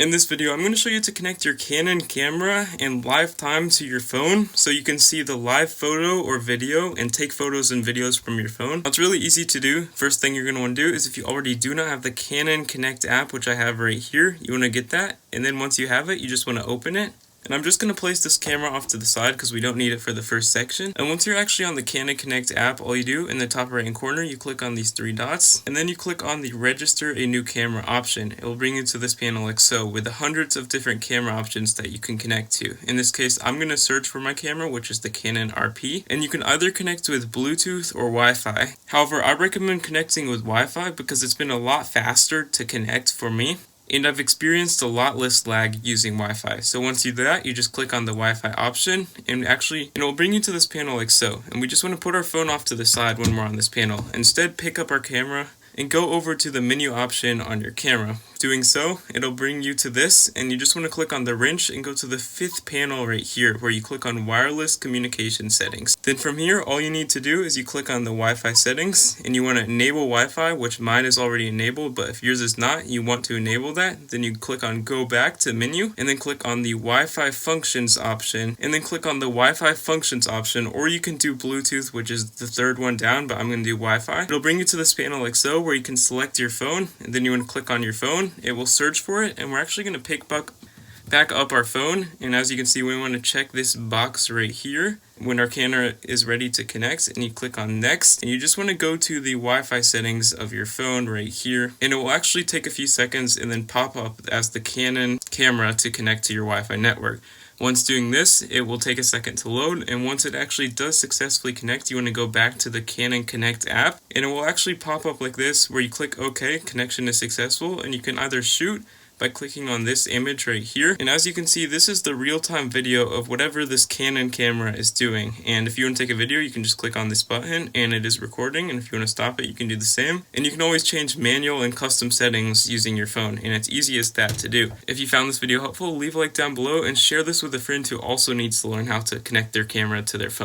In this video, I'm going to show you to connect your Canon camera in live time to your phone so you can see the live photo or video and take photos and videos from your phone. Now, it's really easy to do. First thing you're going to want to do is if you already do not have the Canon Connect app, which I have right here, you want to get that. And then once you have it, you just want to open it. And I'm just going to place this camera off to the side because we don't need it for the first section. And once you're actually on the Canon Connect app, all you do in the top right hand corner, you click on these three dots. And then you click on the register a new camera option. It will bring you to this panel like so with the hundreds of different camera options that you can connect to. In this case, I'm going to search for my camera, which is the Canon RP. And you can either connect with Bluetooth or Wi-Fi. However, I recommend connecting with Wi-Fi because it's been a lot faster to connect for me. And I've experienced a lot less lag using Wi-Fi. So once you do that, you just click on the Wi-Fi option and it will bring you to this panel like so. And we just want to put our phone off to the side when we're on this panel. Instead, pick up our camera and go over to the menu option on your camera. Doing so, it'll bring you to this, and you just want to click on the wrench and go to the fifth panel right here where you click on wireless communication settings. Then from here, all you need to do is you click on the Wi-Fi settings and you want to enable Wi-Fi, which mine is already enabled, but if yours is not, you want to enable that. Then you click on go back to menu and then click on the Wi-Fi functions option and then click on the Wi-Fi functions option, or you can do Bluetooth, which is the third one down, but I'm going to do Wi-Fi. It'll bring you to this panel like so where you can select your phone and then you want to click on your phone. It will search for it, and we're actually going to pick back up our phone, and as you can see, we want to check this box right here when our camera is ready to connect, and you click on next, and you just want to go to the Wi-Fi settings of your phone right here, and it will actually take a few seconds and then pop up as the Canon camera to connect to your Wi-Fi network. Once doing this, it will take a second to load, and once it actually does successfully connect, you want to go back to the Canon Connect app, and it will actually pop up like this where you click OK, connection is successful, and you can either shoot by clicking on this image right here. And as you can see, this is the real-time video of whatever this Canon camera is doing. And if you want to take a video, you can just click on this button and it is recording. And if you want to stop it, you can do the same. And you can always change manual and custom settings using your phone. And it's easy as that to do. If you found this video helpful, leave a like down below and share this with a friend who also needs to learn how to connect their camera to their phone.